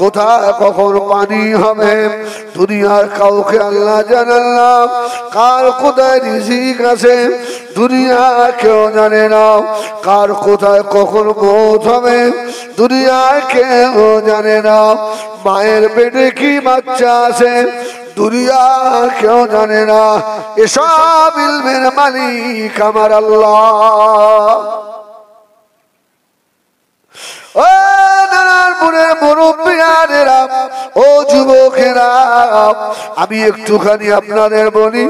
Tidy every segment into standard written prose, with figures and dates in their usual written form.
কোথায় কখন পানি হবে দুনিয়ার কাউকে আল্লাহ জানেন না। কার কোথায় রিজিক আছে দুনিয়া কেউ জানে না। কার কোথায় কখন মৌত হবে দুনিয়ায় কেউ জানে না। মায়ের পেটে কি বাচ্চা আছে দুনিয়া কেউ জানে না। এসব ইলমের মালিক আমার আল্লাহ। ও নারায়ণপুরের মুরব্বিয়ানেরা, ও যুবকেরা, আমি একটুখানি আপনাদের বলি,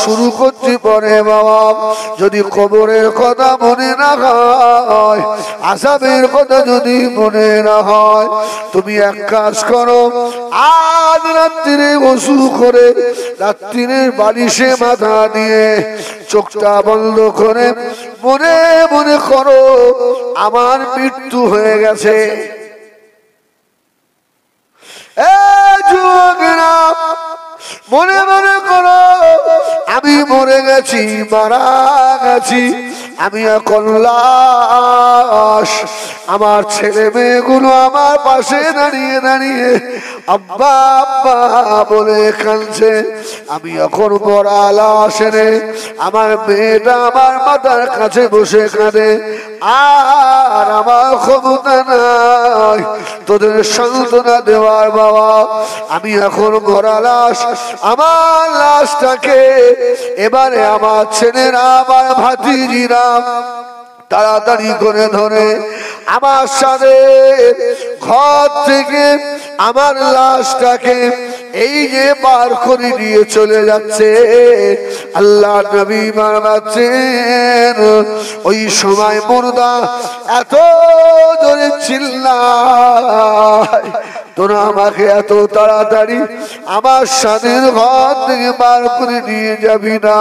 শুরু করছি পরে বাবা। যদি কবরের কথা মনে না হয়, আযাবের কথা যদি মনে না হয়, তুমি এক কাজ করো, আজ রাত্রিরে ওযু করে রাত্রির বালিশে মাথা দিয়ে চোখটা বন্ধ করে মনে মনে করো আমার মৃত্যু হয়ে গেছে। যুবকেরা মনে মনে করো আমি মরে গেছি, মারা গেছি, আমি এখন লাশ। আমার ছেলে মেয়েগুলো আমার পাশে দাঁড়িয়ে দাঁড়িয়ে আব্বা আব্বা বলে কাঁদছে। আমি এখন মরা লাশ এনে আমার মেয়েটা আমার মাথার কাছে বসে কাঁদে, আর আমার ক্ষমতা নাই তোদের সান্ত্বনা দেওয়ার বাবা। আমি এখন মরা লাশ, আমার লাশটাকে এবারে আমার ছেলেরা আমার ভাতিজিরা তাড়াতাড়ি করে ধরে আমার সাথে ঘর থেকে আমার লাশটাকে এই যে বার করে নিয়ে চলে যাচ্ছে। আল্লাহ নবী মারছেন, ওই সময় মুর্দা এত জোরে চিল্লায়, তোরা আমাকে এত তাড়াতাড়ি আমার স্বামীর ঘর থেকে বার করে নিয়ে যাবি না,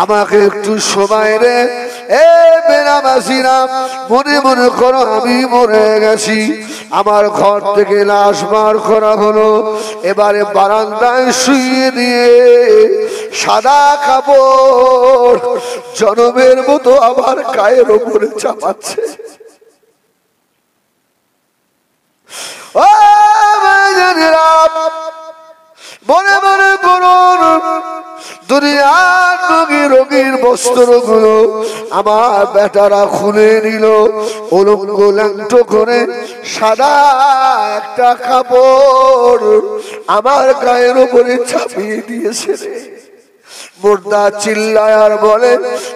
আমাকে একটু সময় রে। এ বেনামাসীরা মনে মনে করো আমি মরে গেছি। আমার ঘর থেকে লাশ বার করা হলো, এবারে বারান্দায় শুইয়ে দিয়ে সাদা কাপড় জনমের মতো আমার গায়ের ওপরে চাপাচ্ছে। ও ভাইজানেরা, মনে মনে করুন দুনিয়ার রোগীর বস্ত্রগুলো আমার বেটারা খুলে নিল, উলঙ্গ ল্যাংটো করে সাদা একটা কাপড় আমার গায়ের উপরে চাপিয়ে দিয়েছে। মুর্দা চিল্লায় আর বলে,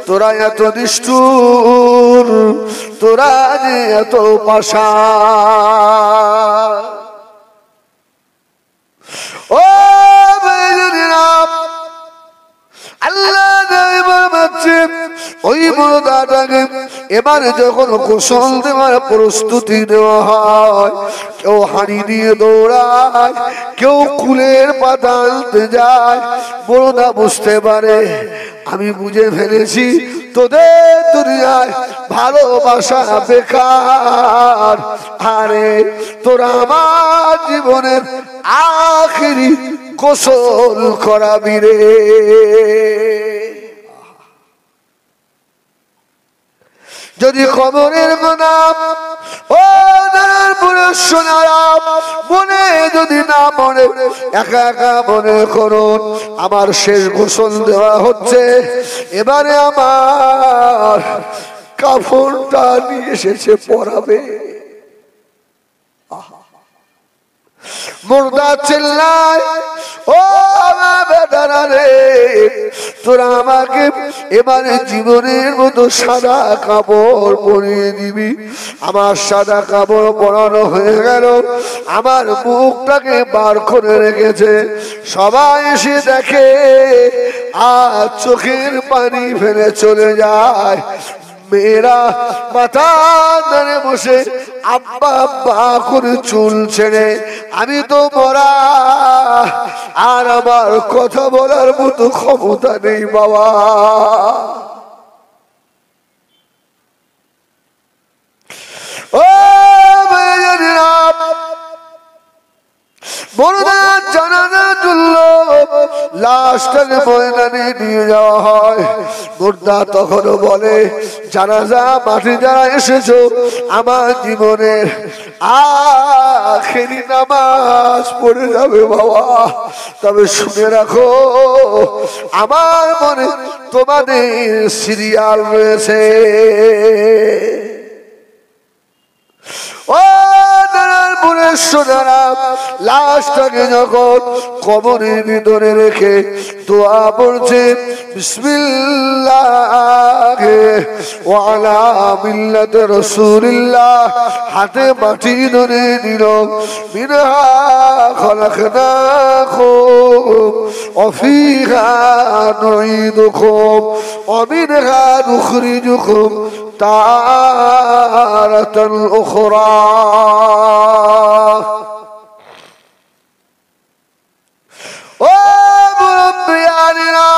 তোরা এত নিষ্ঠুর, তোরা যে এত পাষাণ। ও ভাইজানেরা, আল্লাহ ওই মুর্দাটাকে এবারে যখন গোসল দেওয়ার প্রস্তুতি নেওয়া হয়, কেউ হাঁড়ি নিয়ে দৌড়ায়, কেউ কুলের পাতা আনতে যায়। মুর্দা বুঝতে পারে আমি বুঝে ফেলেছি তোদের দুনিয়ায় ভালোবাসা বেকার, আরে তোরা আমার জীবনের আখিরি গোসল করাবি রে। যদি কবরের গোলাম ও নারায়ণপুরের সোনারা মনে যদি না মনে একা একা মনে করুন আমার শেষ গোসল দেওয়া হচ্ছে, এবারে আমার কাফনটা নিয়ে এসেছে পরাবে। মুর্দা চিল্লায়, ও বেটারা রে, তোরা আমাকে এবারে জীবনের মতো সাদা কাপড় পরিয়ে দিবি। আমার সাদা কাপড় পরানো হয়ে গেল, আমার মুখটাকে বার করে রেখেছে। সবাই এসে দেখে আর চোখের পানি ফেলে চলে যায়। মেয়েরা মাথা ধরে বসে আব্বা আব্বা করে চুল ছেড়ে, আমি তো মরা, আর আমার কথা বলার মতো ক্ষমতা নেই বাবা। ও ভাইজানেরা, মুর্দার জানাজা তুললো, লাশটাকে ময়দানে নিয়ে যাওয়া হয়। মুর্দা তখনও বলে, জানাজা মাঠে যারা এসেছো, আমার জীবনের আখেরি নামাজ পড়ে যাবে বাবা, তবে শুনে রাখো আমার মনে তোমাদের সিরিয়াল রয়েছে। ও নারায়ণপুরের সোনারা, লাশটাকে যখন কবরের ভিতরে রেখে দোয়া পড়ছে, বিসমিল্লাহ ওয়া আলা মিল্লাতি রাসূলিল্লাহ, হাতে মাটি ধরে নিল। মিনহা খলাকনাকুম ওয়া ফিহা নুঈদুকুম ওয়া মিনহা নুখরিজুকুম তারাতান উখরা। ও মুরব্বিয়ানিরা,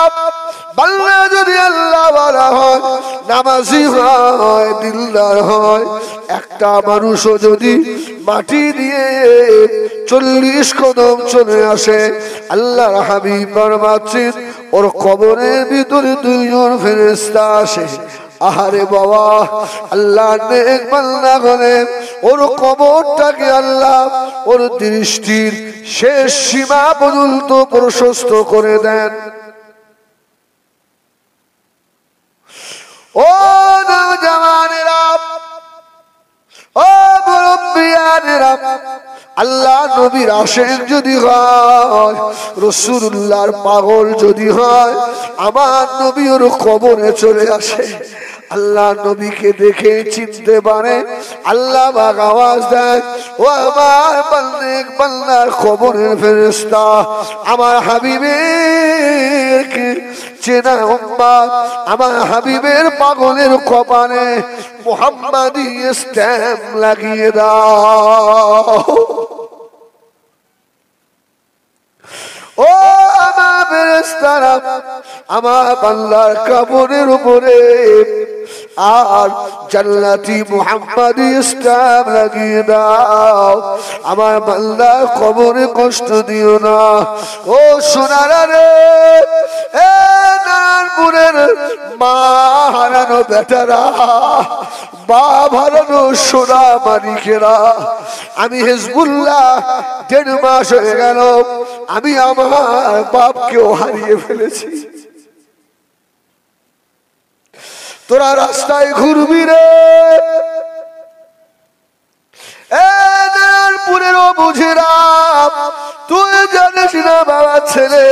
বান্দা যদি আল্লাহ ওয়ালা হয়, নামাজি হয়, দিলদার হয়, একটা মানুষও যদি মাটি দিয়ে 40 কদম চলে আসে, আল্লাহর হাবিব ফরমাচ্ছেন ওর কবরের ভিতরে 2 জন ফেরেশতা আসে। আহারে বাবা, আল্লাহ নেক বান্দা হলে ওর কবরটাকে আল্লাহ ওর দৃষ্টির শেষ সীমা পর্যন্ত প্রশস্ত করে দেন। ও নওজওয়ানেরা, ও মুরব্বিয়ানেরা, আল্লাহ নবীর আশিক যদি হয়, রাসূলুল্লাহর পাগল যদি হয়, আমার নবী ওর কবরে চলে আসে। আল্লাহ নবীকে দেখে চিনতে পারে, আল্লাহ পাক আওয়াজ দেয়, ও আমার বান্দার কবরের ফেরেশতা, আমার হাবিবের চেনা উম্মত, আমার হাবিবের পাগলের কপালে মুহাম্মাদি স্ট্যাম্প লাগিয়ে দাও। ও আমার ফেরেশতারা, আমার বান্দার কবরের উপরে আর জান্নাতি মুহাম্মাদি স্ট্যাম্প লাগিয়ে দাও। আমার বান্দার কবরে কষ্ট দিও না। ও সোনারা রে, এ নারায়ণপুরের মা হারানো বেটারা, বাপ হারানো সোনা মানিকেরা, আমি হিজবুল্লাহ 1.5 মাস হয়ে গেল, আমি আমার বাপকেও হারিয়ে ফেলেছি। তোরা রাস্তায় ঘুরবি রে, নারায়ণপুরের বুঝিরা, তুই জানিস না বাবা ছেলে,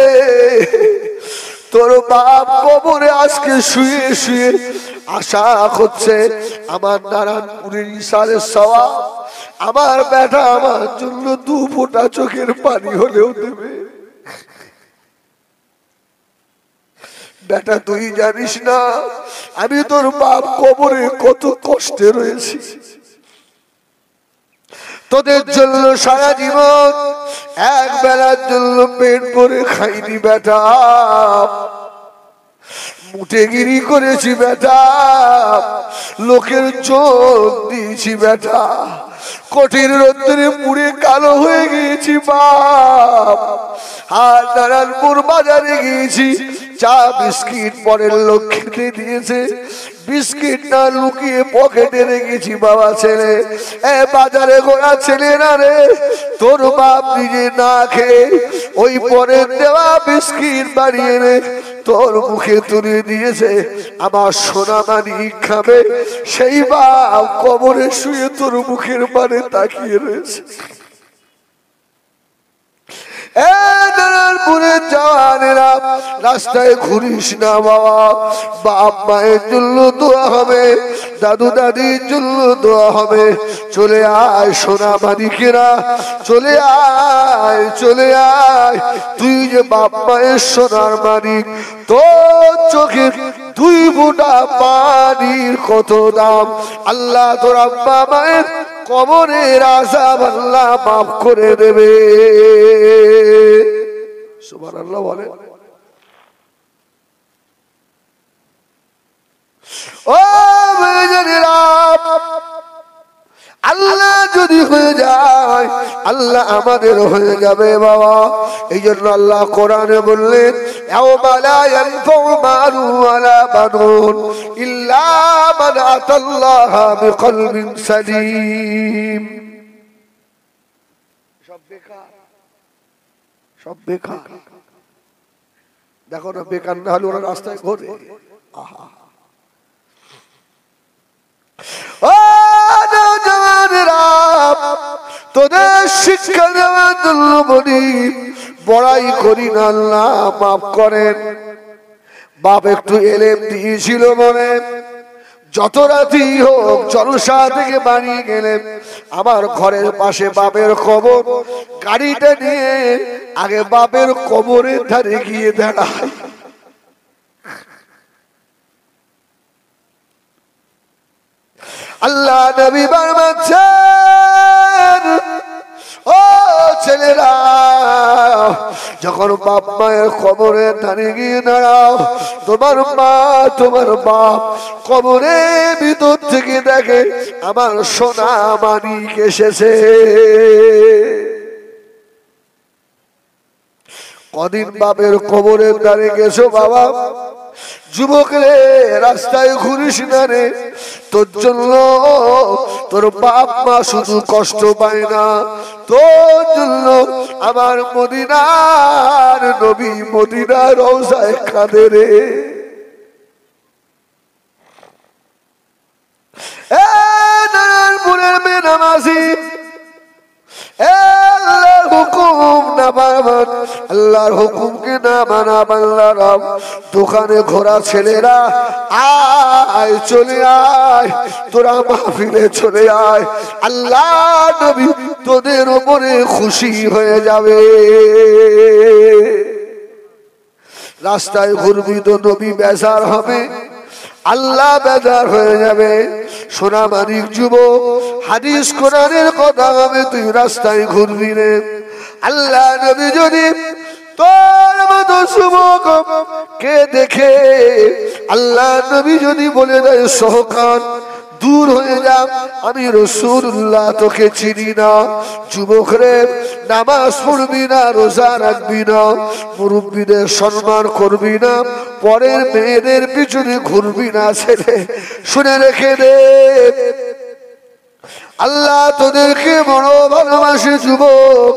তোর বাপ কবরে আজকে শুয়ে শুয়ে আশা করছে আমার নারায়ণপুরের ইসালের সওয়াব আমার বেটা আমার জন্য 2 ফোঁটা চোখের পানি হলেও দেবে। বেটা তুই জানিস না আমি তোর বাপ কবরে কত কষ্টে রয়েছি, তোদের জন্য সারা জীবন এক বেলার জন্য পেট ভরে খাইনি বেটা, মুটেগিরি করেছি বেটা, লোকের চোখ দিয়েছি বেটা, কঠিন রোদ্দুরে পুড়ে কালো হয়ে গিয়েছি বাপ। আর নারায়ণপুর বাজারে গিয়েছি, চা বিস্কিট পরের লোক খেতে দিয়েছে, বিস্কিট না লুকিয়ে পকেটে রেখেছি বাবা ছেলে। এ বাজারে ঘোরা ছেলে না রে, তোর বাপ নিজে না খেয়ে ওই পরের দেওয়া বিস্কিট বাড়িয়ে রে তোর মুখে তুলে দিয়েছে, আমার সোনা মানিক খাবে, সেই বাপ কবরে শুয়ে তোর মুখের পানে তাকিয়ে রয়েছে। নারায়ণপুরের জওয়ানেরা, রাস্তায় ঘুরিস না বাবা, বাপ মায়ের জন্য দোয়া হবে, দাদু দাদির জন্য দোয়া হবে। চলে আয় সোনা মানিকেরা, চলে আয়, চলে আয়, তুই যে বাপ মায়ের সোনার মানিক, তোর চোখের 2 ফোঁটা পানির কত দাম। আল্লাহ তোর আব্বা মায়ের কবরের আযাব আল্লাহ মাফ করে দেবে। সুবহানাল্লাহ বলে। ও মেজেরা, আল্লাহ যদি হয়ে যায় আল্লাহ আমাদের হয়ে যাবে বাবা। এই জন্য আল্লাহ কোরআনে বললেন ইয়াওমা লা ইয়ানফাউ মালু ওয়ালা বানুন ইল্লা মান আতাল্লাহা বিকলবিন সালিম। সব বেকার, সব বেকার। দেখো না, বেকার না হলে ওরা রাস্তায় ঘোরে। আহা, ও নওজওয়ানেরা, তোদের শিক্ষা দেওয়ার জন্য বলি, বড়াই করি না, আল্লাহ মাফ করেন। বাপ একটু এলেম দিয়েছিল মনে, যত রাতি হোক জলসা থেকে বানিয়ে গেলেন, আমার ঘরের পাশে বাপের কবর, গাড়িটা নিয়ে আগে বাপের কবরের ধারে গিয়ে দাঁড়ায়। আল্লাহ নবী বারমাচ্ছেন, ও ছেলেরা, যখন বাপ মায়ের কবরে ধারে গিয়ে দাঁড়াও, তোমার মা তোমার বাপ কবরের ভিতর থেকে দেখে আমার সোনা মানিক এসেছে। কদিন বাপের কবরের ধারে গেছো বাবা? যুবক রে, রাস্তায় ঘুরিস না রে, তোর জন্য তোর বাপ মা শুধু কষ্ট পায় না, তোর জন্য আমার মদিনার নবী মদিনার রওজায় কাঁদে রে। নারায়ণপুরের বেনামাজি, আল্লাহর হুকুম না মানান, আল্লাহর হুকুমকে না মানা বান্দারা, দোকানে ঘোরা ছেলেরা, আয় চলে আয়, তোরা মাহফিলে চলে আয়, আল্লাহ নবী তোদের উপরে খুশি হয়ে যাবে। রাস্তায় ঘুরবি তো নবী বেজার হবে, আল্লাহ বেজার হয়ে যাবে। সোনা মানিক যুবক, হাদিস কোরআনের কথা হবে, তুই রাস্তায় ঘুরবি রে, আল্লাহ নবী যদি তোর মতো যুবক কে দেখে, আল্লাহ নবী যদি বলে দেয় সহকার দূর হয়ে যা, আমি রাসূলুল্লাহ তোকে চিনি না, যুবক রে নামাজ পড়বি না, রোজা রাখবি না, মুরব্বীদের সম্মান করবি না, পরের মেয়েদের পিছনে ঘুরবি না, ছেলে শুনে রেখে দে, আল্লাহ তোদেরকে বড় ভালোবাসে। যুবক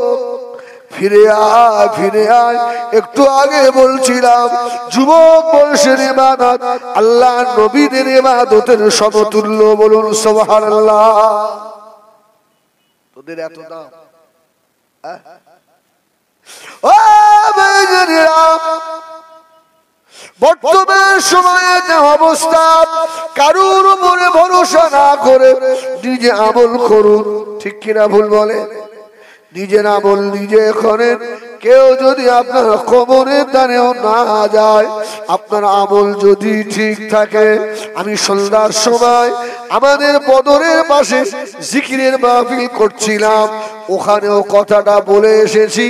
ফিরে আয়, ফিরে আয়। একটু আগে বলছিলাম যুবক বয়সের ইবাদত আল্লাহ নবীদের ইবাদতের সমতুল্য। বলুন সুবহানাল্লাহ। তোদের এত দাম, ও ভাইজানেরা, বর্তমান সময়ে যে অবস্থা, কারুর উপরে ভরসা না করে নিজে আমল করুন। ঠিক কিনা ভুল বলে? নিজের আমল নিজে করেন। কেউ যদি আপনার কবরের ধারেও না যায়, আপনার আমল যদি ঠিক থাকে, আমি সন্ধ্যার সময় আমাদের বদরের পাশে জিকিরের মাহফিল করছিলাম, ওখানেও কথাটা বলে এসেছি,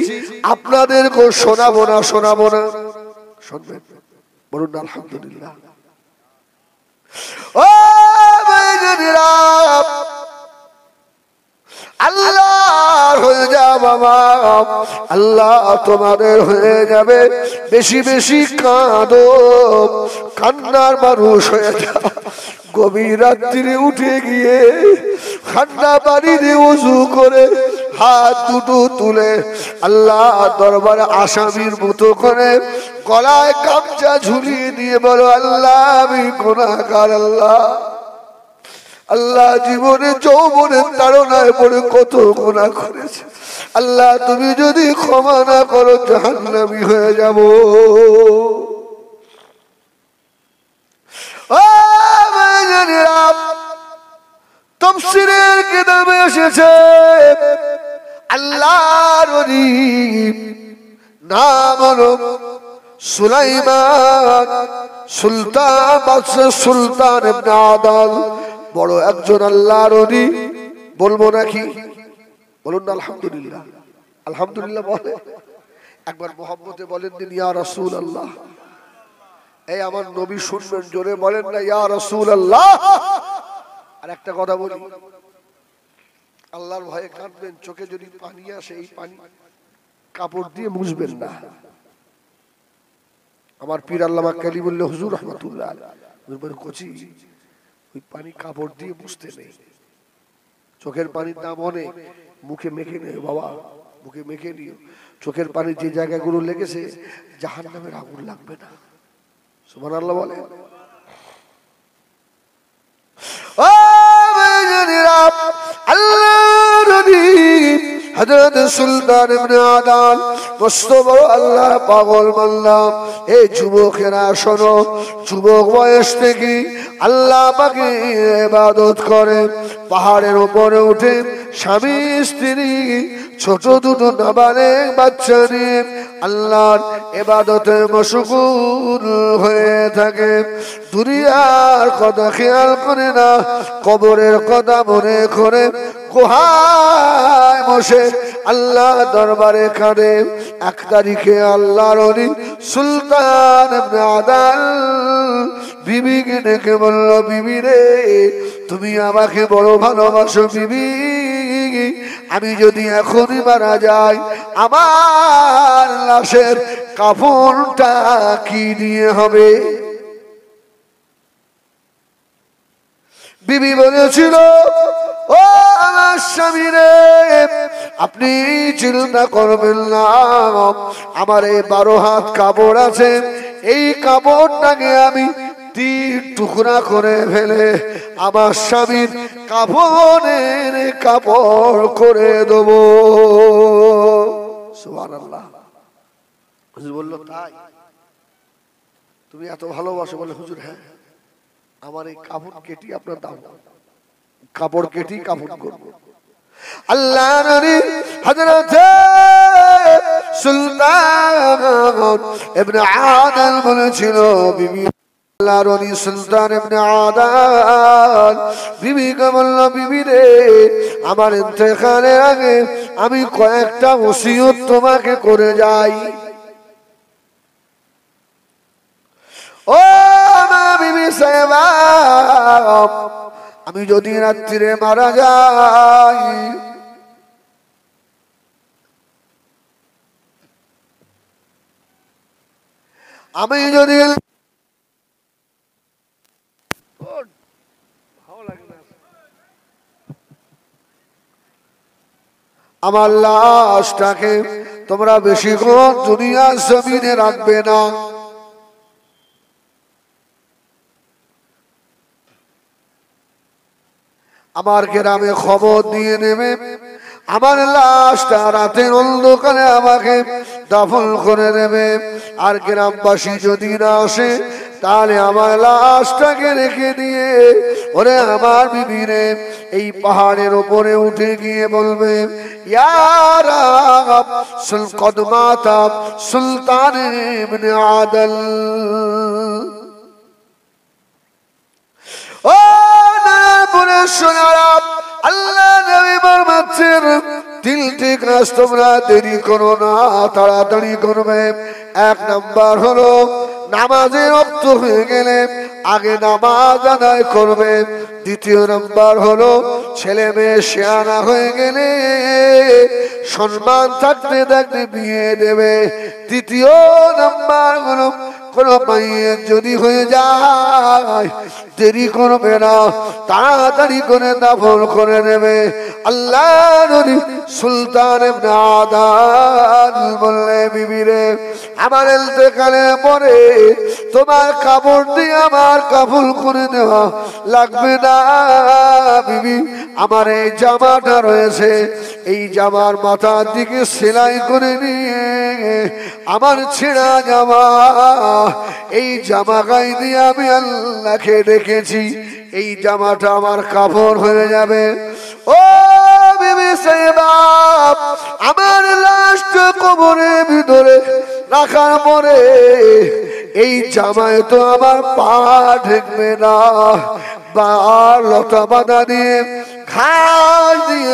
আপনাদেরকে শোনাবো না? শোনাবো না? শুনবেন? বলুন আলহামদুলিল্লাহ। ও ভাইজানেরা, আল্লাহ হয়ে যা বাবা, আল্লাহ তোমাদের হয়ে যাবে। বেশি বেশি কাঁদো, কান্নার মানুষ হয়ে যা। গভীর রাত্রিরে উঠে গিয়ে ঠান্ডা পানি দিয়ে ওযু করে হাত দুটো তুলে আল্লাহ দরবারে আসামির মতো করে গলায় গামছা ঝুলিয়ে দিয়ে বলো, আল্লাহ আমি গুনাহগার, আল্লাহ আল্লাহ জীবনে যৌবনের তাড়নায় পড়ে কত গুনাহ করেছে, আল্লাহ তুমি যদি ক্ষমা না করো জাহান্নামী হয়ে যাব। ও ভাইজানেরা, তাফসীরের কিতাবে এসেছে আল্লাহর ওলি নাম হলো সুলাইমান সুলতান, বাদশাহ সুলতান ইবনে আদাল, বড় একজন আল্লাহর ওলি। বলবো নাকি? বলুন না আলহামদুলিল্লাহ। আলহামদুলিল্লাহ বলে একবার মোহাম্মদে বলেন দিন ইয়া রাসূলুল্লাহ। এই আমার নবী শুনবেন, জোরে বলেন না ইয়া রাসূলুল্লাহ। আর একটা কথা বলি, আল্লাহর ভয়ে কাঁদবেন, চোখে যদি পানি আসে এই পানি কাপড় দিয়ে মুছবেন না। আমার পীর আল্লামা কালিমুল্লাহ হুজুর রহমাতুল্লাহ কচি ওই পানি কাপড় দিয়ে মুছতে নেই, চোখের পানির দাম অনেক, মুখে মেখে নেই বাবা, মুখে মেখে নিও। চোখের পানি যে জায়গাগুলো লেগেছে জাহান্নামের আগুন লাগবে না। সুবহানাল্লাহ বলে। ও ভাইজানেরা, আল্লাহর নবী হযরত সুলতান ইবনে আদান মস্ত বড় আল্লাহর পাগল বান্দা। এই যুবকেরা শোনো, যুবক বয়স থেকে আল্লাহ পাকের ইবাদত করে, পাহাড়ের উপরে উঠে স্বামী স্ত্রী ছোট দুটো নাবালেগ বাচ্চা নিয়ে আল্লাহর ইবাদতে মশগুল হয়ে থাকে। দুনিয়ার কথা খেয়াল করে না, কবরের কথা মনে করে গুহায় বসে আল্লাহ দরবারে কাঁদে। 1 তারিখে আল্লাহর ওলি সুলতান ইবনে আদান বিবিকে ডেকে বলল, বিবি রে, তুমি আমাকে বড় ভালোবাসো বিবি, আমি যদি এখনই মারা যাই আমার লাশের কাফনটা কি দিয়ে হবে? বিবি বলেছিল, ও আমার স্বামী রে, আপনি চিন্তা করবেন না, আমার এই 12 হাত কাপড় আছে, এই কাপড়টাকে আমি 3 টুকরা করে ফেলে আমার স্বামীর কাফনের কাপড় করে দেব। সুবহানাল্লাহ। হুজুর বলল, তাই তুমি এত ভালোবাসো? বলে, হুজুর হ্যাঁ, আমার এই কাপড় কেটে আপনার দাম, কাপড় কেটে কাপড় করব। আল্লাহ নবী হযরত সুলতান ইবনে আদান বলেছিল, বিবি আল্লাহর ওলি সুলতান ইবনে আদান বিবিকে বলল, বিবি রে, আমার ইন্তেকালের আগে আমি কয়েকটা ওসিয়ত তোমাকে করে যাই। ও মা বিবি সাহেবা, আমি যদি রাত্রিরে মারা যাই, আমি যদি আমার লাশটাকে তোমরা বেশিক্ষণ দুনিয়ার জমিনে রাখবে না। আমার গ্রামে খবর দিয়ে নেবে, আমার লাশটা রাতের অন্ধকারে আমাকে দাফন করে দেবে। আর গ্রামবাসী যদি না আসে, তাহলে আমার লাশটাকে রেখে দিয়ে ওরে আমার বিবিরে এই পাহাড়ের উপরে উঠে গিয়ে বলবে, ইয়া রাব কদমাতা সুলতান ইবনে আদান। ও নারায়ণপুরের সোনারা, আল্লাহ নবী ফরমাচ্ছেন, 3টি কাজ তোমরা দেরি করো না, তাড়াতাড়ি করবে। 1 নাম্বার হলো নামাজের ওয়াক্ত হয়ে গেলে আগে নামাজ আদায় করবে। 2 নাম্বার হলো ছেলে মেয়ে শিয়ানা হয়ে গেলে সম্মান থাকতে থাকতে বিয়ে দেবে। 3 নাম্বার হলো কোন মাইয়ের যদি হয়ে যায় দেরি করবে না, তাড়াতাড়ি করে দাফন করে নেবে। আল্লাহ নবী সুলতান ইবনে আদান বললে, বিবি রে, আমার ইন্তেকালের পরে তোমার কাপড় দিয়ে আমার কাফন করে দেওয়া লাগবে না বিবি। আমার এই জামাটা রয়েছে, এই জামার মাথার দিকে সেলাই করে নিয়ে আমার ছেঁড়া জামা, এই জামা গায়ে দিয়ে আমি আল্লাহকে ডেকেছি, এই জামাটা আমার কাপড় হয়ে যাবে। ও বিবি সাহেবা, আমার লাশটা কবরের ভিতরে রাখার পরে এই জামায় তো আমার পা ঢেকবে না, বা লতা বাঁধা দিয়ে ঘাস দিয়ে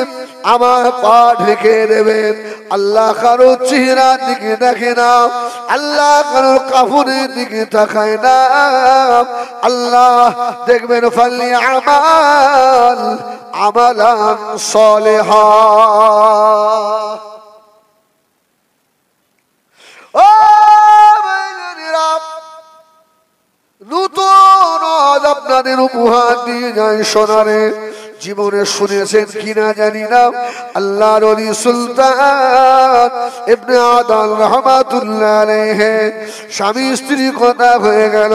আমার পা ঢেকে দেবেন। আল্লাহ কারো চেহারার দিকে দেখে না, আল্লাহ কারো কাপড়ের দিকে তাকায় না। আল্লাহ দেখবেন ফালি আমাল আমালান সালেহা। ও ভাইরা, নতুন আপনাদের উপহার দিয়ে যায় সোনারে। জীবনে শুনেছেন কিনা জানি না, আল্লাহর ওলি সুলতান ইবনে আদাল রাহমাতুল্লাহ আলাইহি স্বামী স্ত্রী কথা হয়ে গেল।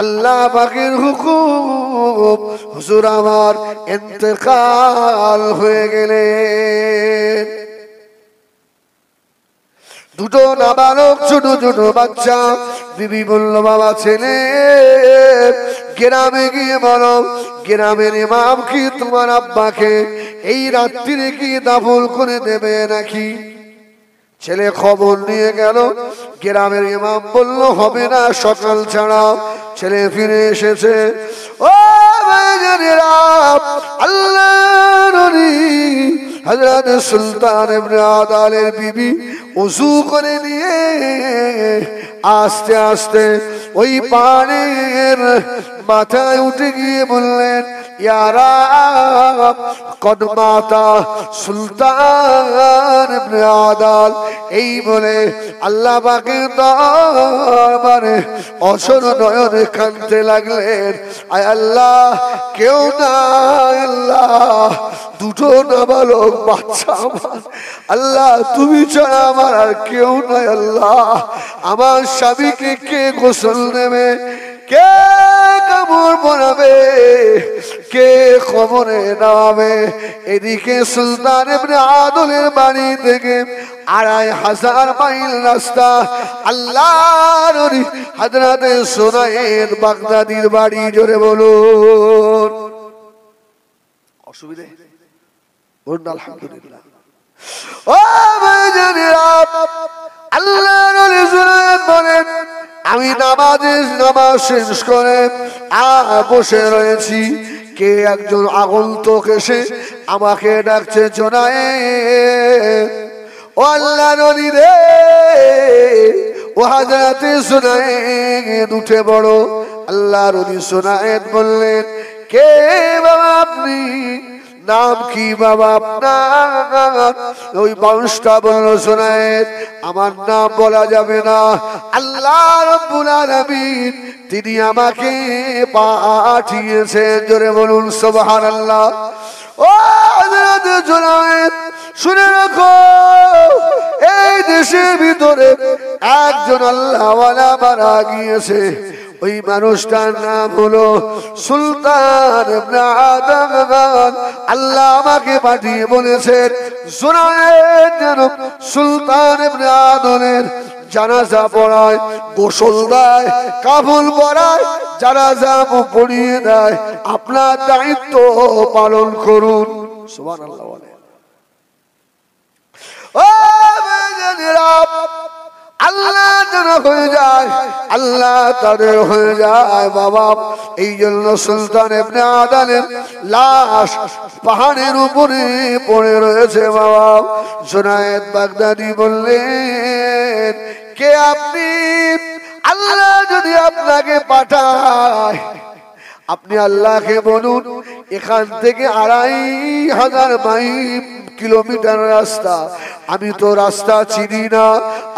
আল্লাহ পাকের হুকুম, হুজুর আমার ইন্তেকাল হয়ে গেলেন। দুটো নাবালক ছোট ছোট বাচ্চা। বিবি বলল, বাবা ছেলে গ্রামে গিয়ে বলো গ্রামের ইমাম কি তোমার আব্বাকে এই রাত্রিরে কি দাফন করে দেবে নাকি। ছেলে খবর নিয়ে গেল, গ্রামের ইমাম বলল হবে না, সকাল ছাড়া। ছেলে ফিরে এসেছে। ও ভাইজানেরা, আল্লাহর ওলি হযরত সুলতান ইবনে আদালের বিবি ওযু করে নিয়ে আস্তে আস্তে ওই পানির মাথায় উঠে গিয়ে বললেন, ইয়া রাব কদ মাতা সুলতান ইবনে আদাল। এই বলে আল্লাহ পাকের দরবারে অসর নয়নে কাঁদতে লাগলেন, আয় আল্লাহ কেউ নাই, আল্লাহ দুটো নাবালক বাচ্চা আমার, আল্লাহ তুমি ছাড়া আমার আর কেউ নাই। আল্লাহ আমার স্বামীকে কে গোসল দেবে, কে কাপড় পরাবে, কে কবরে নামাবে। এদিকে সুলতান ইবনে আদলের বাড়ি থেকে ২৫০০ মাইল রাস্তা আল্লাহর ওলি হযরত সুনায়েদ বাগদাদীর বাড়ি। জোরে বলুন অসুবিধা বলুন আলহামদুলিল্লাহ। ও ভাইজানেরা, আল্লাহর ওলি সুনায়েদ বলেন, আমি নামাজ শেষ করে বসে রয়েছি, কে একজন আগন্তুক এসে আমাকে ডাকছে, জোনায়েদ। ও আল্লাহর ওলি রে, ও হযরত সুনায়েদ উঠে বড়। আল্লাহর ওলি সুনায়েদ বললেন, কে বাবা আপনি, নাম কি বাবা আপনার? ওই মানুষটা বলল, সুনায়েদ আমার নাম বলা যাবে না, আল্লাহ রাব্বুল আলামিন তিনি আমাকে পাঠিয়েছেন। জোরে বলুন সুবহানাল্লাহ। ও হযরত সুনায়েদ শুনে রাখো, এই দেশের ভিতরে একজন আল্লাহওয়ালা মারা গিয়েছে, ওই মানুষটার নাম হলো সুলতান ইবনে আদাল। আল্লাহ আমাকে পাঠিয়ে বলেছেন সুনায়েদ যেন সুলতান ইবনে আদলের জানাজা পড়ায়, গোসল দেয়, কাফন পরায়, জানাজা পড়িয়ে দেয়। আপনার দায়িত্ব পালন করুন। সুবহানাল্লাহ। ও ভাইজানেরা, আল্লাহ যেন হয়ে যায়, আল্লাহ তাদের হয়ে যায় বাবা। এই জন্য সুলতান ইবনে আদালের লাশ পাহাড়ের উপরে পড়ে রয়েছে বাবা। জুনায়েদ বাগদাদী বললেন, কে আপনি? আল্লাহ যদি আপনাকে পাঠায়, আপনি আল্লাহকে বলুন এখান থেকে ২৫০০ মাইল কিলোমিটার রাস্তা, আমি তো রাস্তা চিনি না।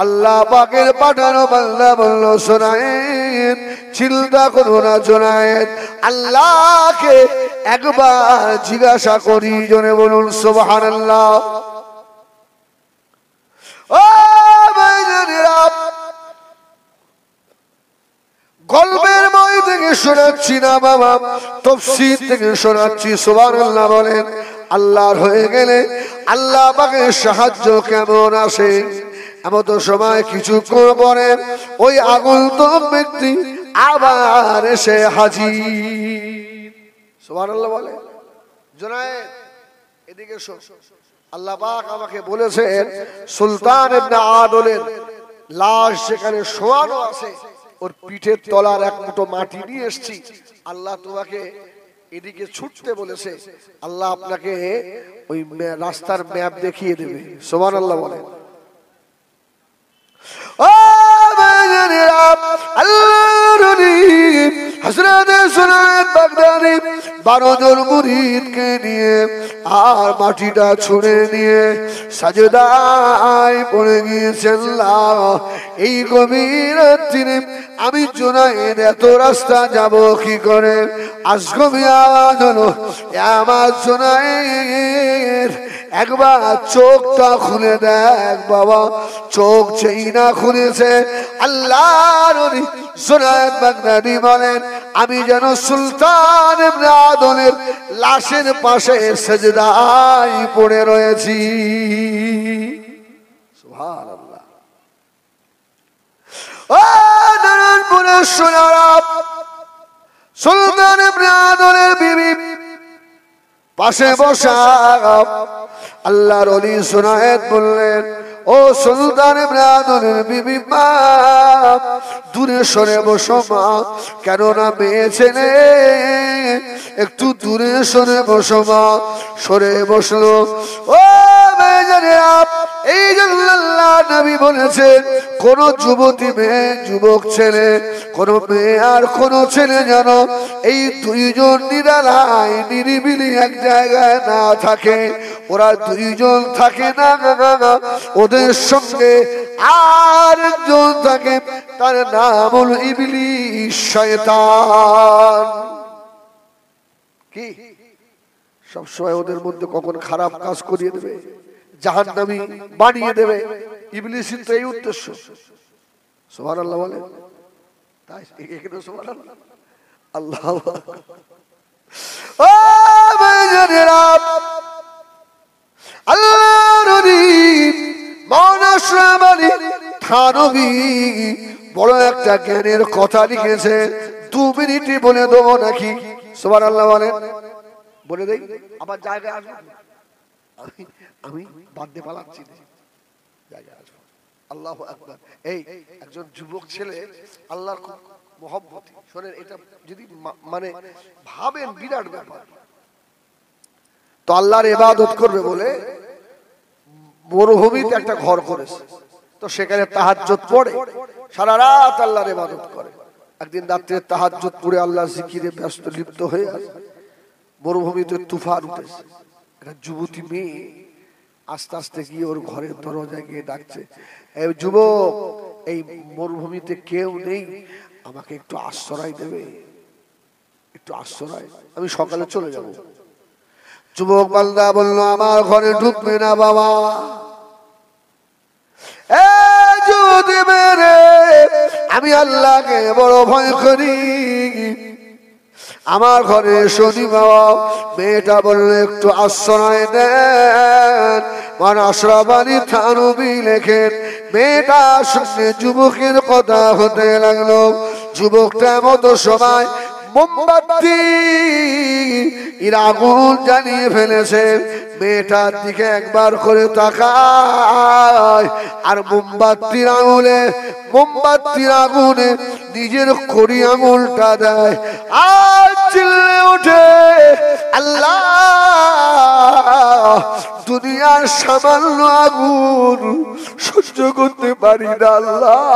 আল্লাহ পাকের পাঠানো বান্দা বলল, সুনায়েদ চিন্তা করো না জুনায়েদ, আল্লাহকে একবার জিজ্ঞাসা করি। জনে বলুন সুবহানাল্লাহ। ও ভাইজানেরা, গল্পের বই থেকে শোনাচ্ছি না বাবা, তাফসীর থেকে শোনাচ্ছি। সুবহানাল্লাহ বলেন। আল্লাহর হয়ে গেলে আল্লাহ পাকের সাহায্য কেমন আসে। এমন সময় কিছুক্ষণ পরে ওই আগন্তুক ব্যক্তি আবার এসে হাজির। সুবহানাল্লাহ বলে। জুনায়েদ এদিকে শোন, আল্লাহ পাক আমাকে বলেছেন সুলতান ইবনে আদলের লাশ সেখানে শোয়ানো আছে, ওর পিঠের তলার এক মুঠো মাটি নিয়ে এসেছি, আল্লাহ তোমাকে এদিকে ছুটতে বলেছে, আল্লাহ আপনাকে ওই রাস্তার ম্যাপ দেখিয়ে দেবে। সুবহানাল্লাহ বলেন। ও ভাইজানেরা, আল্লাহর নবী হযরত সুনায়েদ বাগদাদী 12 জন মুরিদকে নিয়ে আর মাটিটা ছুঁড়ে নিয়ে সাজদায় পড়ে গিয়েছেন। আল্লাহ, এই গভীর রাত্রিরে আমি জুনায়েদ এত রাস্তা যাব কি করে? আজগবি আওয়াজ হলো, আমার জুনায়েদ একবার চোখটা খুলে দেখ বাবা। চোখ যেই না খুলেছে, আল্লাহর নবী জুনায়েদ বাগদাদী বলেন, আমি যেন সুলতান ইবনে আদলের লাশের পাশে সিজদায় পড়ে রয়েছি। সুবহানাল্লাহ। ও নারায়ণপুরের সোনারা, সুলতান ইবনে আদলের বিবি পাশে বসা আল্লাহর ওলি সুনায়েদ বললেন, ও সুলতান ইবনে আদলের বিবি মা, দূরে সরে বসো মা, কেননা মেয়ে ছেলে, একটু দূরে সরে বসো মা। সরে বসলো। ও ভাইজানেরা, এই জন্য আল্লাহর নবী বলেছেন, কোন যুবতী মেয়ে, যুবক ছেলে, কোন মেয়ে আর কোন ছেলে যেন এই দুইজন নিরালায় নিরিবিলি এক জায়গায় না থাকে। ওরা দুইজন থাকে না, ওদের সঙ্গে আর একজন থাকে, তার নাম হল ইবলিস, শয়তান। কি সবসময় ওদের মধ্যে কখন খারাপ কাজ করিয়ে দেবে, জাহান্নামী বানিয়ে দেবে। ইবলিসের তো এই উদ্দেশ্য। সুবহানাল্লাহ বলেন। তাই এখানে সুবহানাল্লাহ, আল্লাহু আকবার। ও ভাইজানেরা, আল্লাহর নবী মাওলানা আশরাফ আলী থানভী বড় একটা জ্ঞানের কথা লিখেছে। 2 মিনিটে বলে দেবো নাকি? সুবহানাল্লাহ বলেন। বলে দেই, আবার জায়গায় আসবেন। আমি বাদে পালাচ্ছি না, জায়গায় আসবো। আল্লাহু আকবার। এই একজন যুবক ছেলে আল্লাহর খুব মহব্বতী। শোনেন, এটা যদি মানে ভাবেন বিরাট ব্যাপার। তো আল্লাহর ইবাদত করবে বলে মরুভূমিতে একটা ঘর করেছে। তো সেখানে তাহাজ্জুদ পড়ে, সারা রাত আল্লাহর ইবাদত করে। একদিন রাত্রে তাহাজ্জুদ পড়ে আল্লাহর জিকিরে ব্যস্ত লিপ্ত হয়ে আছে। মরুভূমিতে তুফান উঠেছে। একটা যুবতী মেয়ে আস্তে আস্তে গিয়ে ওর ঘরের দরজায় গিয়ে ডাকছে, এই যুবক, এই মরুভূমিতে কেউ নেই, আমাকে একটু আশ্রয় দেবে? একটু আশ্রয়, আমি সকালে চলে যাব। যুবক বান্দা বলল, আমার ঘরে ঢুকবে না বাবা। যদি মেরে, আমি আল্লাহকে বড় ভয় করি, আমার ঘরে শনি বাবা। মেয়েটা বলল, একটু আশ্রয় দেন। মাওলানা আশরাফ আলী থানভী লেখেন, মেয়েটার সঙ্গে যুবকের কথা হতে লাগলো। যুবকটা মতো সময় মোমবাতি আগুন জ্বালিয়ে ফেলেছে। মেয়েটার দিকে একবার করে তাকায়, আর মোমবাতির আগুনে নিজের কড়ি আঙুলটা দেয়, আর চিল্লে ওঠে, আল্লাহ, দুনিয়ার সামান্য আগুন সহ্য করতে পারি না আল্লাহ।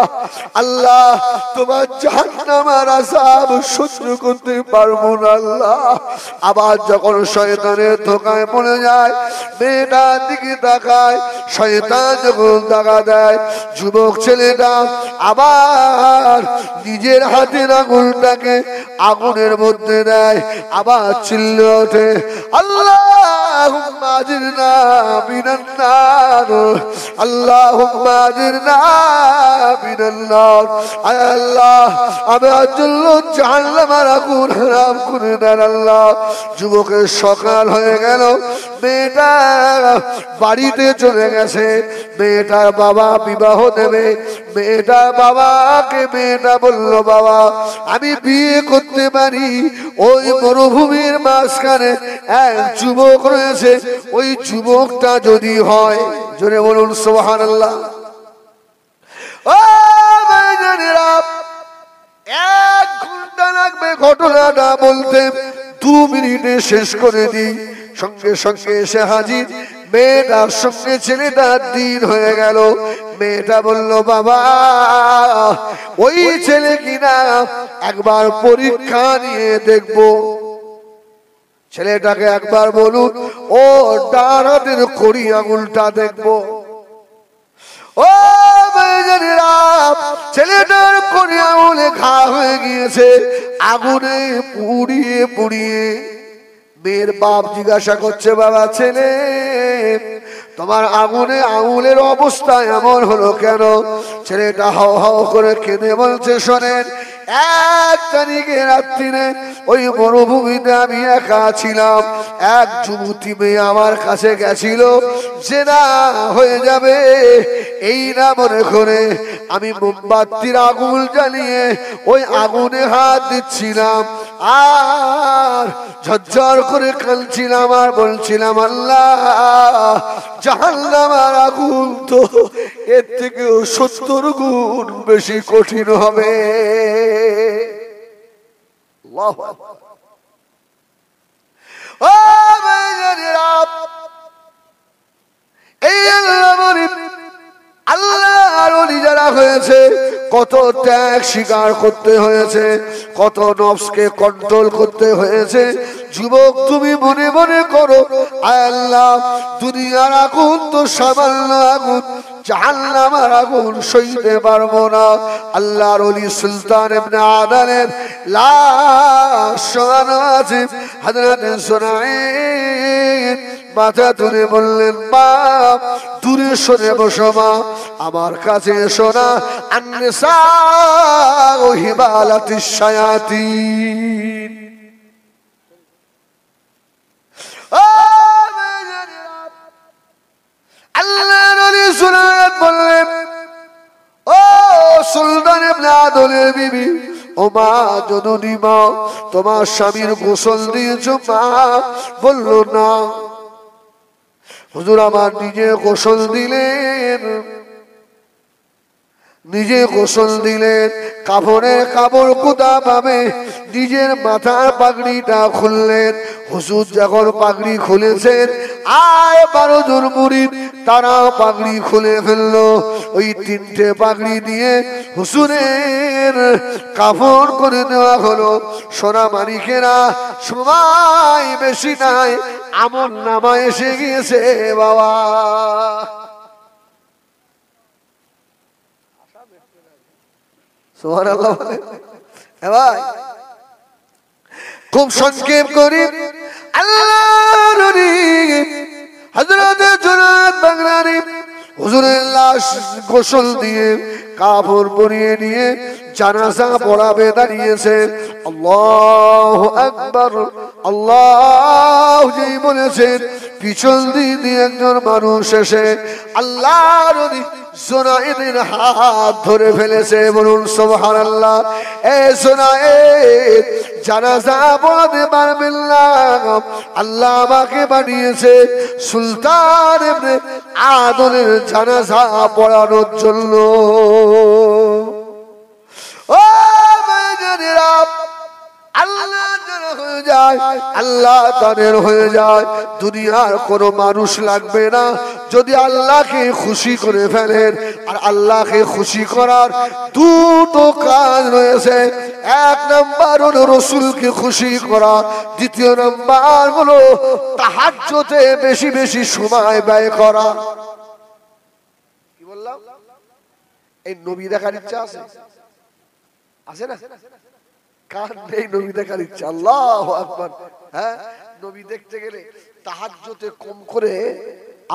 আল্লাহ, তোমার জাহান্নামের আযাব সহ্য করতে পারবো না আল্লাহ। আবার যখন শয়তানের ধোঁকায় পড়ে যায়, মেয়েটার দিকে তাকায়, শয়তান যখন টাকা দেয়, যুবক ছেলেটা আবার নিজের হাতের আঙুলটাকে আগুনের মধ্যে দেয়, আবার চিল্লে ওঠে, আল্লাহুম্মা আজিরনা মিনান নার, আল্লাহুম্মা আজিরনা মিনান নার। আল্লাহ, আমার জন্য জাহান্নামের আগুন হারাম করে দেন আল্লাহ। যুবকের সকাল হয়ে গেল, মেয়েটা বাড়িতে চলে গেছে। মেয়েটার বাবা বিবাহ দেবে। মেয়েটার বাবাকে মেয়েটা বলল, বাবা, আমি বিয়ে করতে পারি। ওই মরুভূমির মাঝখানে এক যুবক রয়েছে, ওই যুবকটা যদি হয়, জোরে বলুন সুবহানাল্লাহ। ও ভাইজানেরা, 1 ঘন্টা লাগবে ঘটনাটা বলতে। 2 মিনিটে শেষ করে দিই। সঙ্গে সঙ্গে এসে হাজির, মেয়েটার সঙ্গে ছেলেটার দিন হয়ে গেল। মেয়েটা বলল, বাবা ওই ছেলে কিনা, একবার পরীক্ষা নিয়ে দেখবো। ছেলেটাকে একবার বলুন, ও ডান হাতের কড়ি আঙুলটা দেখবো। ও ভাইজানেরা, ছেলেটার কড়ি আঙুলে ঘা হয়ে গিয়েছে, আগুনে পুড়িয়ে পুড়িয়ে। মেয়ের বাপ জিজ্ঞাসা করছে, বাবা ছেলে তোমার আগুনে আঙুলের অবস্থা এমন হলো কেন? ছেলেটা হাও হাও করে কেঁদে বলছে, শোনেন, 1 তারিখে রাত্রিরে ওই মরুভূমিতে আমি একা ছিলাম। এক যুবতী মেয়ে আমার কাছে গেছিল, জেনা হয়ে যাবে এই না মনে করে আমি মোমবাতির আগুন জ্বালিয়ে ওই আগুনে হাত দিচ্ছিলাম আর ঝরঝর করে কাঁদছিলাম আর বলছিলাম, আল্লাহ জাহান্নামের আগুন তো এর থেকেও 70 গুণ বেশি কঠিন হবে। আল্লাহর ওলি যারা হয়েছে, কত ত্যাগ স্বীকার করতে হয়েছে, কত নফসকে কন্ট্রোল করতে হয়েছে। যুবক তুমি মনে মনে করো, আল্লাহ দুনিয়ার আগুন তো সামান্য আগুন, জাহান্নামের আগুন সইতে পারবো না। আল্লাহর ওলি সুলতান ইবনে আদানের লাশ শোয়ানো আছে। হযরত সুনাইদ মাথা তুলে বললেন, বাপ দূরে সরে বসো মা, আমার কাছে এসো না। আন-নিসা ওয়া হিবালাতিশ শায়াতিন। আল্লাহর ওলি সুনাইদ বললেন, ও সুলতান ইবনে আদলের বিবি, ও মা জননী মা, তোমার স্বামীর গোসল দিয়েছো? মা বলল, না। হুজুর আমার নিজে গোসল দিলেন, নিজে গোসল দিলেন, কাপড়ের কাপড় কোথা পাবে, নিজের মাথার পাগড়িটা খুললেন। হুজুর যখন পাগড়ি খুলেছেন, আর 12 জন মুরিদ তারা পাগড়ি খুলে ফেললো। ওই 3টে পাগড়ি দিয়ে হুজুরের কাফন করে দেওয়া হলো। সোনা মানিকেরা, সময় বেশি নাই, আমল নামা এসে গিয়েছে বাবা। সুবহানাল্লাহ। ভাই খুব সংক্ষেপ করি, আল্লাহর ওলি হযরত জুনায়েদ বাগদাদী হুজুরের লাশ গোসল দিয়ে কাপড় পরিয়ে নিয়ে জানাজা পড়াবে দাঁড়িয়েছে। আল্লাহু আকবার, আল্লাহ যেই বলেছেন, পিছন দিয়ে একজন মানুষ এসে আল্লাহর ওলি জুনায়েদের হাত ধরে ফেলেছে। বলুন সুবহানাল্লাহ। এ জুনায়েদ, জানাজা পড়াতে পারবেন না, আল্লাহ আমাকে বানিয়েছে সুলতান ইবনে আদলের জানাজা পড়ানোর জন্য। ও ভাইজানেরা, আল্লাহ যারা হয়ে যায়, আল্লাহ তাদের হয়ে যায়। দুনিয়ার কোনো মানুষ লাগবে না যদি আল্লাহকে খুশি করে ফেলেন। আর আল্লাহকে খুশি করার 2টো কাজ রয়েছে। 1 নাম্বার হলো রাসূলকে খুশি করা, 2য় নাম্বার হলো তাহাজ্জুদে বেশি বেশি সময় ব্যয় করা। কি বললাম? এই নবী দেখার ইচ্ছা আছে? আছে না? কার নেই নবী দেখার ইচ্ছা? আল্লাহু আকবার। হ্যাঁ, নবী দেখতে গেলে তাহাজ্জুদে কম করে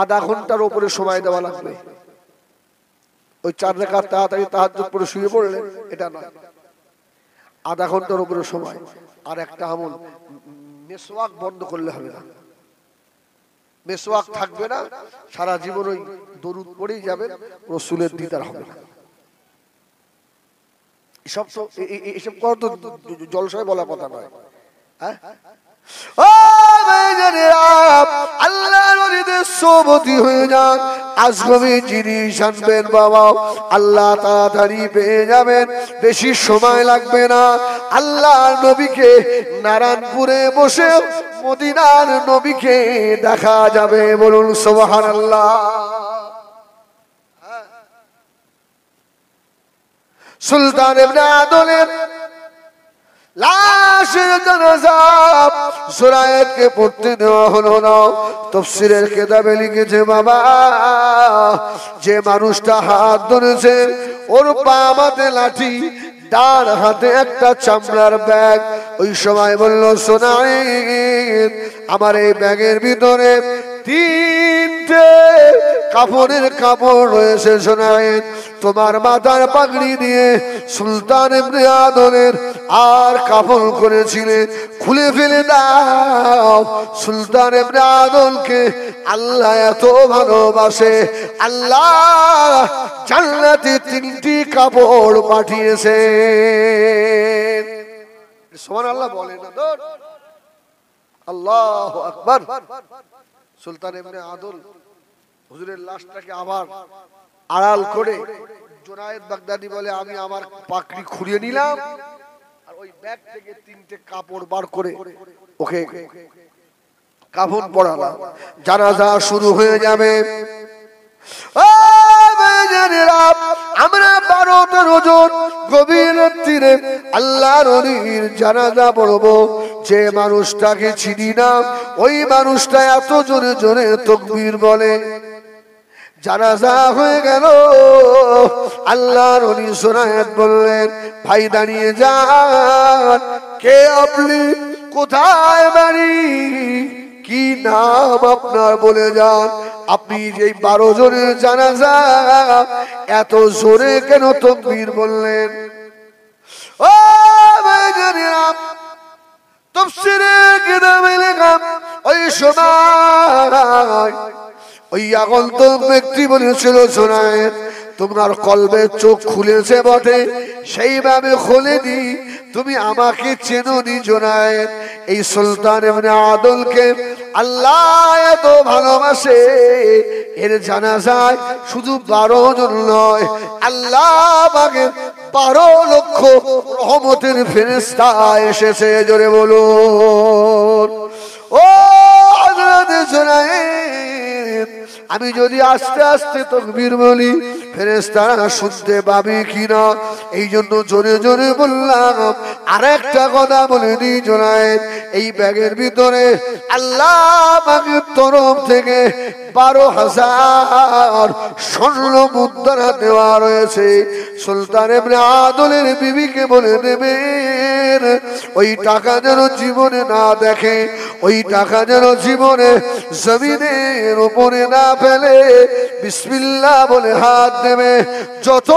আধা ঘন্টার উপরে সময় দেওয়া লাগবে। ওই 4 রাকাত তাড়াতাড়ি তাহাজ্জুদ পড়ে শুয়ে পড়লেন, এটা নয়। আধা ঘন্টার উপরে সময়। আর একটা আমল, মেসওয়াক বন্ধ করলে হবে না। মেসওয়াক থাকবে না, সারা জীবন ওই দরুদ পড়েই যাবেন, রাসূলের দিদার হবে না। এসব কত জলসায় বলা কথা নয়। হ্যাঁ, ও আল্লাহর ওলিদের সোহবতি হয়ে যান, আজগবি জিনিস আনবেন বাবা, আল্লাহ তাড়াতাড়ি পেয়ে যাবেন, বেশি সময় লাগবে না। আল্লাহর নবীকে নারায়ণপুরে বসে মদিনার নবীকে দেখা যাবে, বলুন সুবহানাল্লাহ। সুলতান ইবনে আদলের লাশের জানাজা সুরায়াতকে পড়তে দেওয়া হলো না। তাফসীরের কিতাবে লিখেছে বাবা, যে মানুষটা হাত ধরেছে ওর বাম হাতে লাঠি, ডান হাতে একটা চামড়ার ব্যাগ। ওই সময় বলল, সোনাইন, আমার এই ব্যাগের ভিতরে 3টে কাপড়ের কাপড় রয়েছে। সোনাইন, তোমার মাথার পাগড়ি দিয়ে সুলতান ইবনে আদলের আর কাপড় করেছিলে, খুলে ফেলে দাও। সুলতান ইবনে আদলকে আল্লাহ এত ভালোবাসে, আল্লাহ জান্নাতে 3টি কাপড় পাঠিয়েছে। সুবহানাল্লাহ বলে না তো? আল্লাহু আকবার। সুলতান ইবনে আদল হুজুরের লাশটাকে আবার আড়াল করে জুনায়েদ বাগদাদি বলে, আমি আমার পাগড়ি খুলে নিলাম আর ওই ব্যাগ থেকে 3টে কাপড় বার করে ওকে কাফন পরালাম। জানাজা শুরু হয়ে যাবে। আমরা 12-13 জন গভীর রাত্রিরে আল্লাহর ওলির জানাজা পড়বো। যে মানুষটাকে চিনি না ওই মানুষটা এত জোরে জোরে তাকবীর বলে। জানাজা হয়ে গেল। আল্লাহর ওলি সুরায়াত বললেন, ভাই দাঁড়িয়ে যান, কে আপনি, কোথায় বাড়ি, কি নাম আপনার বলে যান। আপনি যে 12 জনের জানাজা এত জোরে কেন তাকবীর বললেন? ও ভাইজানেরা, তাফসীরে কিতাবে লেখা, ওই সময় ওই আগন্তুক ব্যক্তি বলেছিল, শোনায় তোমার কলবের চোখ খুলেছে বটে, সেইভাবে খুলেনি, তুমি আমাকে চেনোনি জোনায়। এই সুলতান ইবনে আদলকে আল্লাহ এত ভালোবাসে, এর জানাজায় শুধু 12 জন নয়, আল্লাহ পাকের 12 লক্ষ রহমতের ফেরেশতা এসেছে। জোরে বলুন ও হযরত জুনায়েদ, আমি যদি আস্তে আস্তে তাকবীর বলি ফেরেশতারা শুনতে পাবে কিনা, এই জন্য জোরে জোরে বললাম। আরেকটা কথা বলে দিই জুনায়েদ, এই ব্যাগের ভিতরে আল্লাহ পাকের তরফ থেকে 12,000 স্বর্ণ মুদ্রা দেওয়া রয়েছে। সুলতান ইবনে আদলের বিবিকে বলে দেবেন, ওই টাকা যেন জীবনে না দেখে, ওই টাকা যেন জীবনে জমিনের উপরে না ফেলে, বিসমিল্লাহ বলে হাত দেবে। যত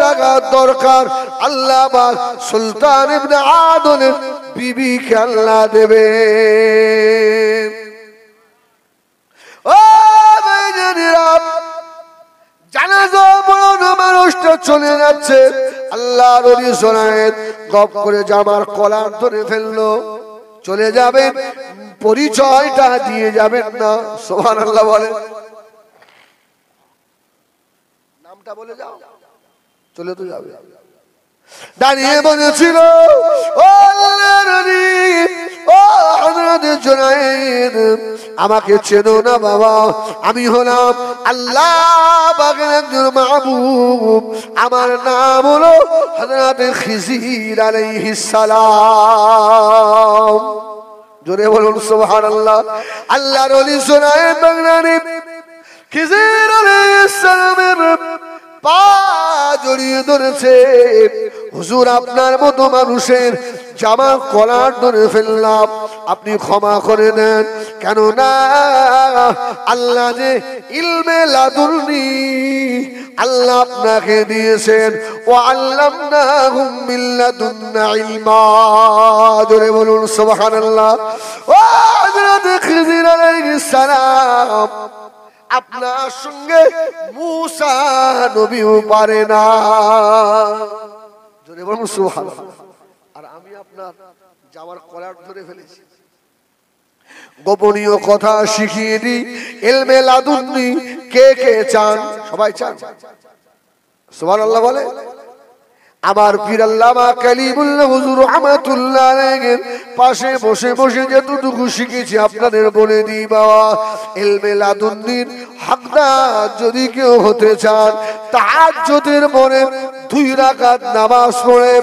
টাকা দরকার আল্লাহ পাক সুলতান ইবনে আদলের বিবিকে আল্লাহ দেবে। ও ভাইজানেরা, জানাজা পড়ানো মানুষটা চলে যাচ্ছে। আল্লাহর ওলি জুনায়েদ গপ করে জামার কলার ধরে ফেললো। চলে যাবেন, পরিচয়টা দিয়ে যাবেন না। সুবহানাল্লাহ বলে, নামটা বলে যাও, চলে তো যাবে। দাঁড়িয়ে বলেছিল, ও আল্লাহর ওলি, ও হযরত জুনায়েদ, আমাকে চেনো না বাবা, আমি হলাম আল্লাহ পাকের একজন মাহবুব, আমার নাম হলো হযরত খিজির আলাইহিস সালাম। জোরে বলুন সুবহানাল্লাহ। আল্লাহর ওলি জুনায়েদ বাগদাদী খিজির আলাইহিস সালামের পা জড়িয়ে ধরেছে। হুজুর, আপনার মতো মানুষের জামার কলার ধরে ফেললাম, আপনি ক্ষমা করে দেন। কেননা আল্লাহ যে ইলমে লাদুন্নি আল্লাহ আপনাকে দিয়েছেন, ও আল্লামনাহুম মিন লাদুন্না ইলমা। জোরে বলুন সুবহানাল্লাহ। ও হযরত খিজির আলাইহিস সালাম, আপনার সঙ্গে মুসা নবীও পারে না। জোরে বলুন সুবহানাল্লাহ। আর আমি আপনার জামার কলার ধরে ফেলেছি। গোপনীয় কথা শিখিয়ে দিই, ইলমে লাদুন্নি কে কে চান? সবাই চান, সুবহানাল্লাহ বলে। আমার পীর আল্লামা কালিমুল্লাহ হুজুর রাহমাতুল্লাহ আলাইহির পাশে বসে বসে যতটুকু শিখেছি আপনাদের বলে দিই বাবা, ইলমে লাদুন্নির হকদার যদি কেউ হতে চান, তাহাজ্জুদের পরে 2 রাকাত নামাজ পড়ে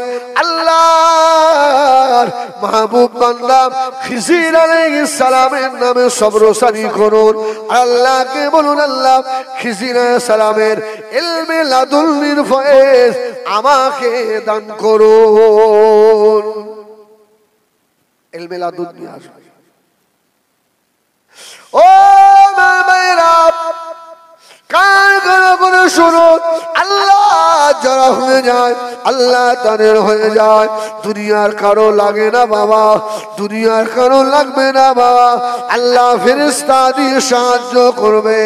আল্লাহর মাহবুব বান্দা খিজির আলাইহিস সালামের নামে সবরসানি করুন। আল্লাহকে বলুন, আল্লাহ খিজির আলাইহিস সালামের ইলমে লাদুন্নির ফয়েজ আমাকে দান করুন। ইলমে লাদুন্নি আসবে। ও মায়েরা কান করে শুনো, আল্লাহ যারা হয়ে যায় আল্লাহ তাদের হয়ে যায়। দুনিয়ার কারো লাগে না বাবা, দুনিয়ার কারো লাগবে না বাবা, আল্লাহ ফেরেশতা দিয়ে সাহায্য করবে।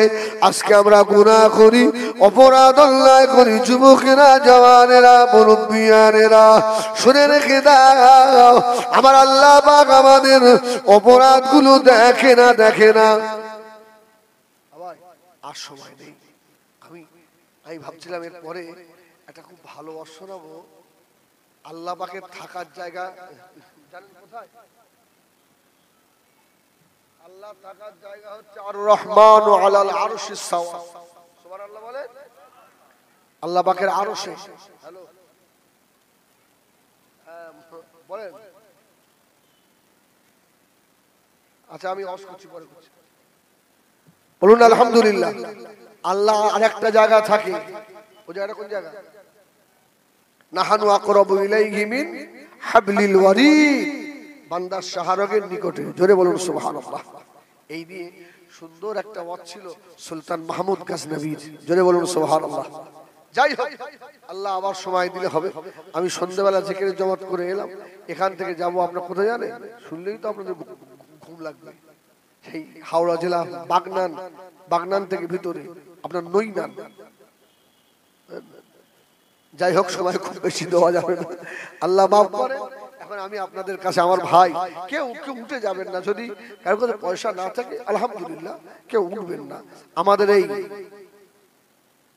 আজকে আমরা গুনাহ করি, অপরাধ অন্যায় করি, যুবকেরা জওয়ানেরা মুরব্বিয়ানেরা শুনে রেখে দাও, আমার আল্লাহ পাক আমাদের অপরাধগুলো দেখে না, দেখে না। আর সময় নেই, আমি ভাবছিলাম এরপরে একটা খুব ভালো ওয়াজ শোনাবো। আল্লাহ পাকের থাকার জায়গা জানেন কোথায়? আল্লাহ থাকার জায়গা হচ্ছে আর রহমান আলাল আরশিস সাওয়া। সুবহানাল্লাহ বলে। আল্লাহ পাকের আরশে। হ্যালো, বলেন। আচ্ছা আমি ওয়াজ করছি, পরে করছি, বলুন আলহামদুলিল্লাহ। আল্লাহ আরেকটা জায়গা থাকে, ওই জায়গাটা কোন জায়গা? নাহানু আকরাবু ইলাইহি মিন হাবলিল ওয়ারিদ, বান্দার শাহরগের নিকটে। জোরে বলুন সুবহানাল্লাহ। এই নিয়ে সুন্দর একটা ওয়াজ ছিল সুলতান মাহমুদ গাজনবীর। জোরে বলুন সুবহানাল্লাহ। যাই হোক, আল্লাহ আবার সময় দিলে হবে। আমি সন্ধ্যাবেলা জিকিরের জমাত করে এলাম, এখান থেকে যাব আপনারা কোথায় জানেন? শুনলেই তো আপনাদের ঘুম লাগবে। সেই হাওড়া জেলা বাগনান, বাগনান থেকে ভিতরে আপনার নইনান। যাই হোক, সময় খুব বেশি দেওয়া যাবে না, আল্লাহ মাফ করে। এখন আমি আপনাদের কাছে, আমার ভাই, কেউ উঠে যাবেন না। যদি কারোর কাছে পয়সা না থাকে আলহামদুলিল্লাহ, কেউ উঠবেন না। আমাদের এই